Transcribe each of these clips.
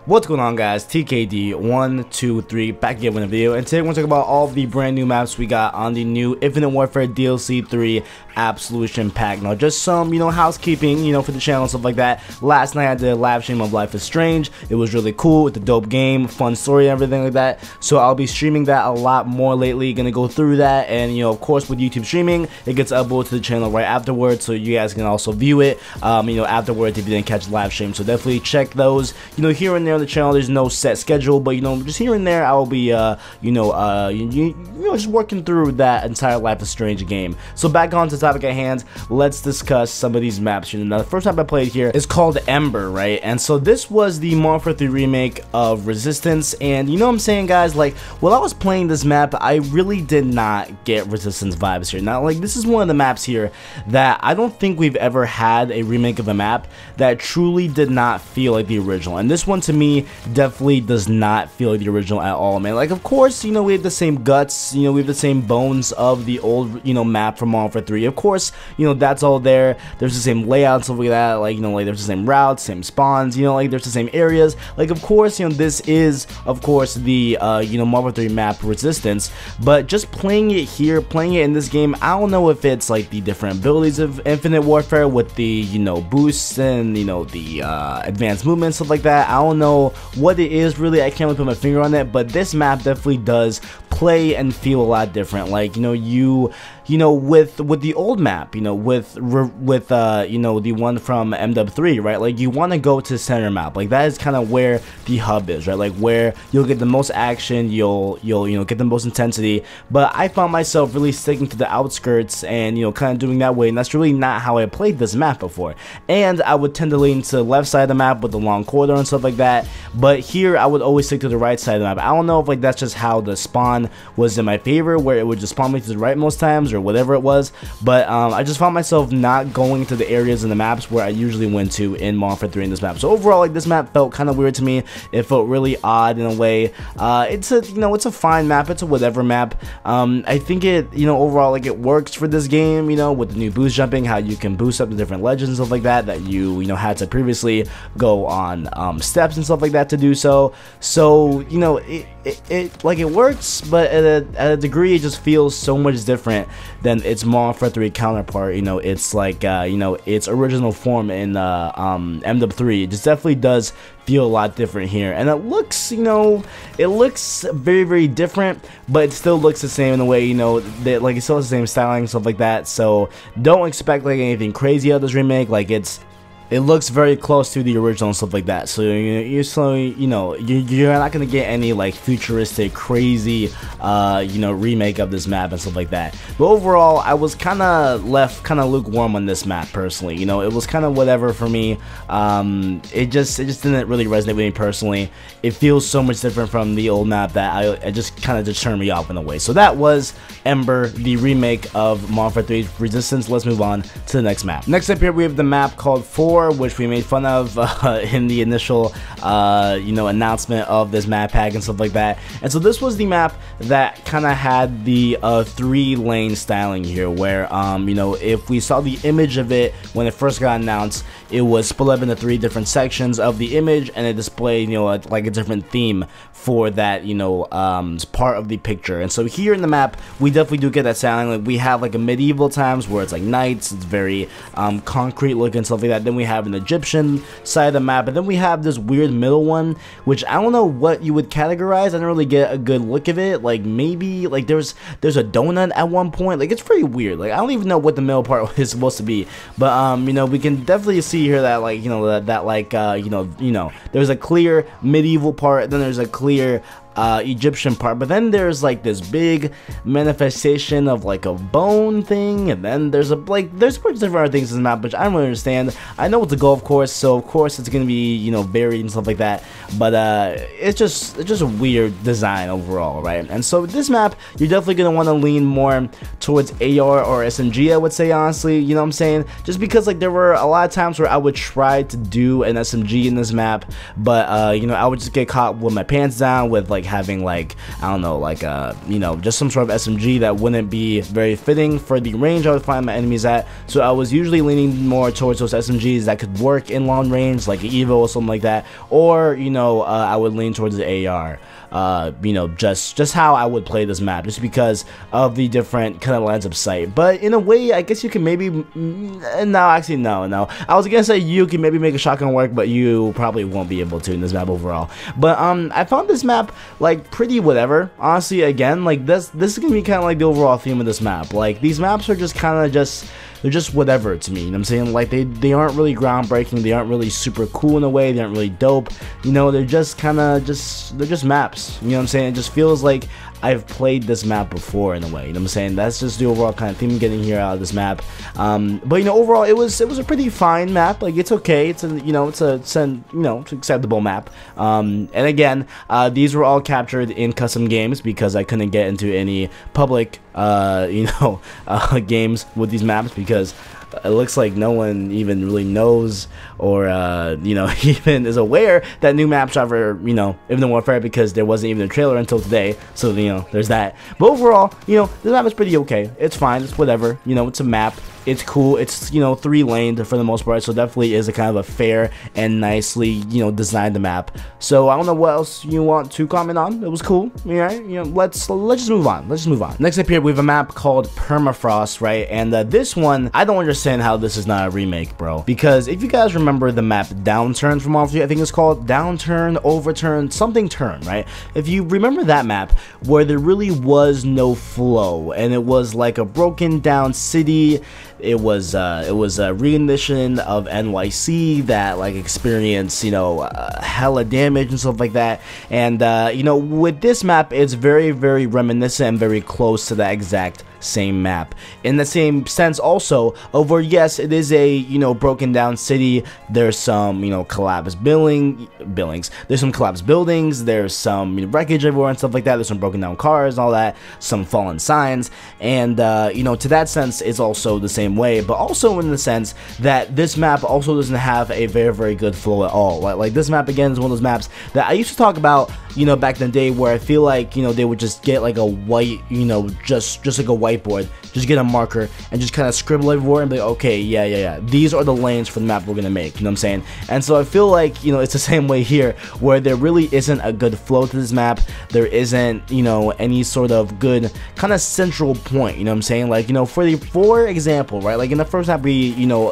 What's going on, guys? TKD123 back again with a video, and today we're going to talk about all the brand new maps we got on the new Infinite Warfare DLC 3 Absolution pack. Now, just some, housekeeping, for the channel and stuff like that. Last night I did a live stream of Life is Strange. It was really cool with the dope game, fun story, and everything like that. So I'll be streaming that a lot more lately. Gonna go through that, and of course with YouTube streaming, it gets uploaded to the channel right afterwards, so you guys can also view it, afterwards if you didn't catch the live stream. So definitely check those. Here and there on the channel, there's no set schedule, but just here and there I will be just working through that entire Life is Strange game. So back on to the topic at hand, let's discuss some of these maps. Now, the first map I played here is called Ember, right? And so this was the Modern Warfare 3 remake of Resistance, and what I'm saying, guys, like while I was playing this map, I really did not get Resistance vibes here. Now, like, this is one of the maps here that I don't think we've ever had a remake of a map that truly did not feel like the original, and this one to me definitely does not feel like the original at all, man. Like, of course, we have the same guts, we have the same bones of the old, map from Modern Warfare 3. Of course, that's all there. There's the same layout and stuff like that. Like, like there's the same routes, same spawns, like there's the same areas. Like, of course, this is, of course, the, Modern Warfare 3 map Resistance. But just playing it here, playing it in this game, I don't know if it's like the different abilities of Infinite Warfare with the, boosts and, the advanced movement, stuff like that. I don't know what it is really. I can't really put my finger on it, but this map definitely does play and feel a lot different. Like, with the old map, with the one from MW3, right? Like, you want to go to center map. Like, that is kind of where the hub is, right? Like, where you'll get the most action, you'll get the most intensity. But I found myself really sticking to the outskirts and kind of doing that way, and that's really not how I played this map before. And I would tend to lean to the left side of the map with the long corridor and stuff like that. But here I would always stick to the right side of the map. I don't know if that's just how the spawn was in my favor, where it would just spawn me to the right most times or whatever it was, but I just found myself not going to the areas in the maps where I usually went to in Modern Warfare 3 in this map. So overall, like, this map felt kind of weird to me. It felt really odd in a way. It's a it's a fine map, it's a whatever map. I think it overall, like, it works for this game, with the new boost jumping, how you can boost up the different legends and stuff like that you had to previously go on steps and stuff like that to do so. So it works, but at a degree it just feels so much different than its Modern Warfare 3 counterpart. It's like its original form in MW3. It just definitely does feel a lot different here, and it looks it looks very, very different, but it still looks the same in a way, that, like, it still has the same styling and stuff like that. So don't expect like anything crazy out of this remake. Like, it looks very close to the original and stuff like that. So you're not gonna get any like futuristic, crazy, remake of this map and stuff like that. But overall, I was kind of left lukewarm on this map personally. It was kind of whatever for me. It just didn't really resonate with me personally. It feels so much different from the old map that it just kind of just turned me off in a way. So that was Ember, the remake of Modern Warfare 3 Resistance. Let's move on to the next map. Next up here, we have the map called Fore, which we made fun of in the initial announcement of this map pack and stuff like that. And so this was the map that kind of had the 3-lane styling here, where if we saw the image of it when it first got announced, it was split up into 3 different sections of the image, and it displayed like a different theme for that part of the picture. And so here in the map, we definitely do get that styling. Like, we have like a medieval times where it's like knights, it's very concrete looking, stuff like that. Then we have an Egyptian side of the map, and then we have this weird middle one, which I don't know what you would categorize. I didn't really get a good look of it. Like, maybe like there's a donut at one point. Like, it's pretty weird. Like, I don't even know what the middle part is supposed to be. But we can definitely see here that, like, there's a clear medieval part, then there's a clear Egyptian part, but then there's like this big manifestation of like a bone thing, and then there's a there's different other things in the map which I don't really understand. I know what to go, of course, so of course it's gonna be buried and stuff like that, but it's just a weird design overall, right? And so with this map, you're definitely gonna want to lean more towards AR or SMG, I would say, honestly. What I'm saying? Just because, like, there were a lot of times where I would try to do an SMG in this map, but I would just get caught with my pants down with like like having like, I don't know, like you know, just some sort of SMG that wouldn't be very fitting for the range I would find my enemies at. So I was usually leaning more towards those SMGs that could work in long range, like Evo or something like that, or you know, I would lean towards the AR. You know, just how I would play this map, just because of the different kind of lines of sight. But in a way, I guess you can maybe, no, actually no, I was gonna say you can maybe make a shotgun work, but you probably won't be able to in this map overall. But I found this map like pretty whatever, honestly. Again, like this is gonna be kind of like the overall theme of this map. Like these maps are just kind of they're just whatever to me, you know what I'm saying? Like they aren't really groundbreaking, they aren't really super cool in a way, they aren't really dope, you know, they're just kind of they're just maps, you know what I'm saying? It just feels like I've played this map before in a way, you know what I'm saying? That's just the overall kind of theme I'm getting here out of this map. But you know, overall it was a pretty fine map. Like it's okay, it's an acceptable map. And again, these were all captured in custom games because I couldn't get into any public games with these maps, because it looks like no one even really knows or you know, even is aware that new maps are for, you know, Infinite Warfare, because there wasn't even a trailer until today. So you know, there's that. But overall, you know, this map is pretty okay. It's fine, it's whatever, you know, it's a map, it's cool, it's, you know, 3-laned for the most part, so definitely is a kind of a fair and nicely, you know, designed map. So I don't know what else you want to comment on. It was cool, alright, you know, let's just move on. Next up here we have a map called Permafrost, right? And this one, I don't understand how this is not a remake, bro, because if you guys remember the map Downturn from Warfare 3, I think it's called Downturn, Overturn, something turn, right? If you remember that map where there really was no flow and it was like a broken down city, it was a rendition of NYC that like experienced, you know, hella damage and stuff like that. And you know, with this map, it's very reminiscent and very close to that exact same map, in the same sense also of where, yes, it is a, you know, broken down city. There's some, you know, collapsed buildings, there's some collapsed buildings, there's some, you know, wreckage everywhere and stuff like that, there's some broken down cars and all that, some fallen signs. And you know, to that sense it's also the same way, but also in the sense that this map also doesn't have a very good flow at all. Like this map again is one of those maps that I used to talk about, you know, back in the day, where I feel like, you know, they would just get like a white, you know, just like a whiteboard, just get a marker and just kind of scribble everywhere and be like, okay, yeah, these are the lanes for the map we're gonna make, you know what I'm saying? And so I feel like, you know, it's the same way here, where there really isn't a good flow to this map. There isn't, you know, any sort of good kind of central point, you know what I'm saying? Like, you know, for example, right, like in the first map we, you know,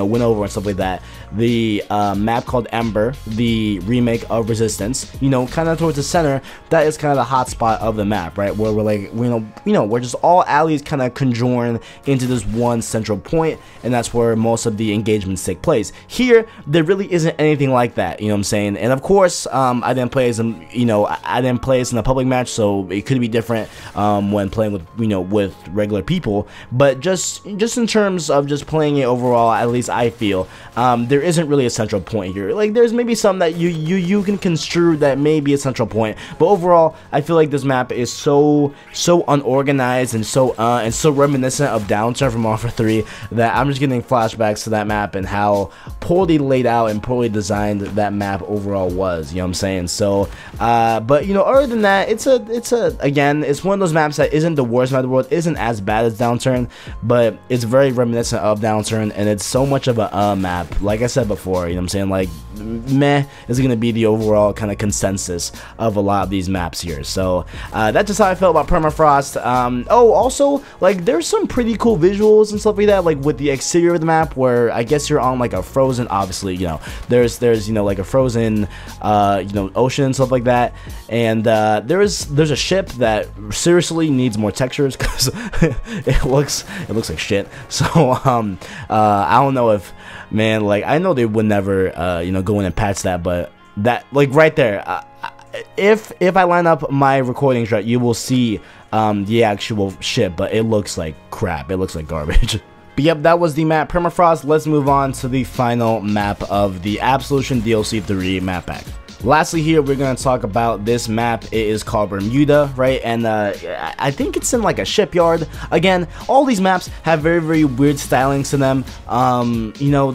went over and stuff like that, the map called Ember, the remake of Resistance, you know, kind of towards the center, that is kind of the hot spot of the map, right, where we're like, you know, we're just all alleys kind of conjoin into this one central point, and that's where most of the engagements take place. Here there really isn't anything like that, you know what I'm saying? And of course, I didn't play as I didn't play this in a public match, so it could be different when playing with, you know, with regular people. But just in terms of just playing it overall, at least I feel there isn't really a central point here. Like there's maybe some that you can construe that may be a central point, but overall I feel like this map is so unorganized and so reminiscent of Downturn from Warfare 3 that I'm just getting flashbacks to that map and how poorly laid out and poorly designed that map overall was, you know what I'm saying? So but you know, other than that, it's one of those maps that isn't the worst map in the world, isn't as bad as Downturn, but it's very reminiscent of Downturn, and it's so much of a map, like I said before, you know what I'm saying? Like meh is gonna be the overall kind of consensus of a lot of these maps here. So that's just how I felt about Permafrost. Oh, also, like there's some pretty cool visuals and stuff like that, like with the exterior of the map, where I guess you're on like a frozen, obviously, you know, there's you know, like a frozen you know, ocean and stuff like that, and there's a ship that seriously needs more textures because it looks like shit. So I don't know if, man, like I know they would never you know, go in and patch that, but that, like right there, if I line up my recordings right, you will see the actual ship, but it looks like crap, it looks like garbage. But yep, that was the map Permafrost. Let's move on to the final map of the Absolution DLC 3 map pack. Lastly here, we're going to talk about this map. It is called Bermuda, right? And I think it's in like a shipyard. Again, all these maps have very weird stylings to them. You know,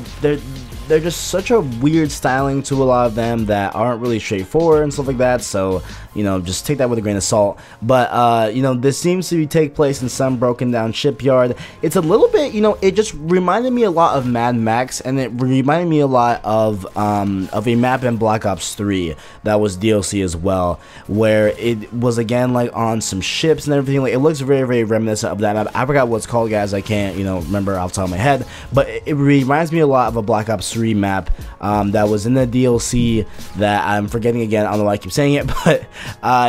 they're just such a weird styling to a lot of them that aren't really straightforward and stuff like that, so, you know, just take that with a grain of salt. But, you know, this seems to take place in some broken down shipyard. It's a little bit, you know, it just reminded me a lot of Mad Max, and it reminded me a lot of a map in Black Ops 3 that was DLC as well, where it was, again, like, on some ships and everything. Like, it looks very, very reminiscent of that map. I forgot what it's called, guys. I can't, you know, remember off the top of my head, but it reminds me a lot of a Black Ops 3 map that was in the DLC that I'm forgetting again. I don't know why I keep saying it, but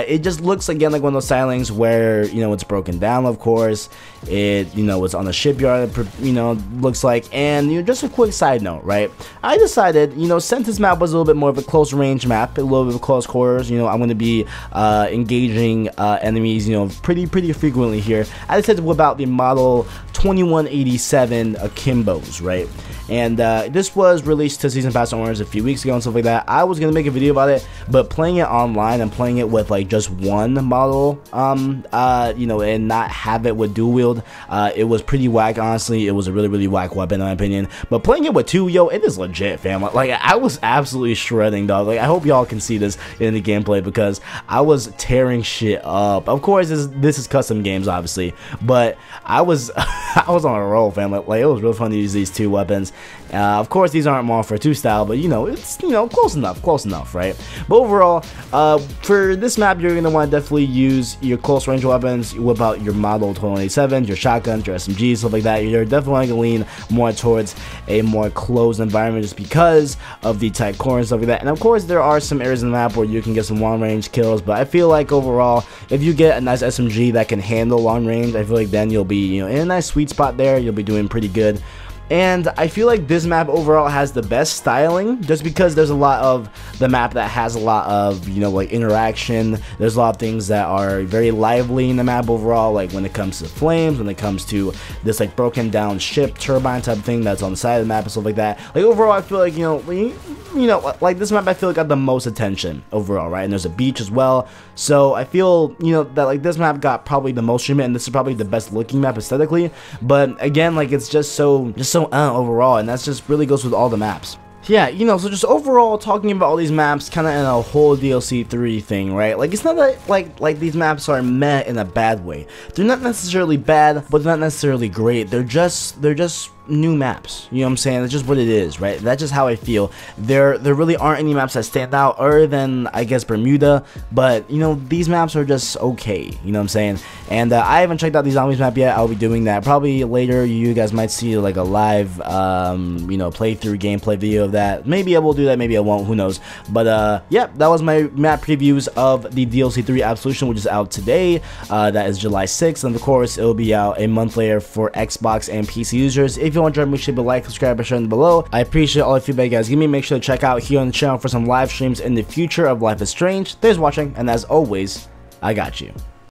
it just looks again like one of those stylings where, you know, it's broken down, of course. It, you know, it's on a shipyard, you know, looks like. And, you know, just a quick side note, right? I decided, you know, since this map was a little bit more of a close range map, a little bit of close quarters, you know, I'm going to be engaging enemies, you know, pretty frequently here. I decided to whip out the model 2187 Akimbos, right? And this was released to Season Pass owners a few weeks ago and stuff like that. I was gonna make a video about it, but playing it online and playing it with like just one model, you know, and not have it with dual wield, it was pretty whack. Honestly, it was a really whack weapon in my opinion. But playing it with two, yo, it is legit, fam. Like, I was absolutely shredding, dog. Like, I hope y'all can see this in the gameplay because I was tearing shit up. Of course, this is custom games, obviously, but I was I was on a roll, fam. Like, it was real fun to use these two weapons. Of course, these aren't Modern Warfare 2 style, but you know, it's, you know, close enough, right? But overall, for this map, you're gonna want to definitely use your close range weapons. You whip out your model 2087s, your shotguns, your SMGs, stuff like that. You're definitely gonna lean more towards a more closed environment just because of the tight corners and stuff like that. And of course, there are some areas in the map where you can get some long range kills, but I feel like overall, if you get a nice SMG that can handle long range, I feel like then you'll be, you know, in a nice sweet spot there. You'll be doing pretty good. And I feel like this map overall has the best styling just because there's a lot of the map that has a lot of, you know, like interaction. There's a lot of things that are very lively in the map overall, like when it comes to flames, when it comes to this like broken down ship turbine type of thing that's on the side of the map and stuff like that. Like overall, I feel like, you know, like this map I feel like got the most attention overall, right? And there's a beach as well. So I feel, you know, that like this map got probably the most treatment, and this is probably the best looking map aesthetically. But again, like it's just so overall, and that just really goes with all the maps. Yeah, you know, so just overall talking about all these maps kind of in a whole DLC 3 thing, right? Like, it's not that, like these maps are meh in a bad way. They're not necessarily bad, but they're not necessarily great. They're just new maps, you know what I'm saying? That's just what it is, right? That's just how I feel. There really aren't any maps that stand out other than, I guess, Bermuda, but, you know, these maps are just okay, you know what I'm saying? And I haven't checked out the Zombies map yet. I'll be doing that probably later. You guys might see like a live, you know, playthrough gameplay video of that. Maybe I will do that, maybe I won't, who knows? But yeah, that was my map previews of the DLC 3 Absolution, which is out today. That is July 6th, and of course, it will be out a month later for Xbox and PC users. If you want to join me, make sure to like, subscribe, and share below. I appreciate all the feedback you guys give me. Make sure to check out here on the channel for some live streams in the future of Life is Strange. Thanks for watching, and as always, I got you.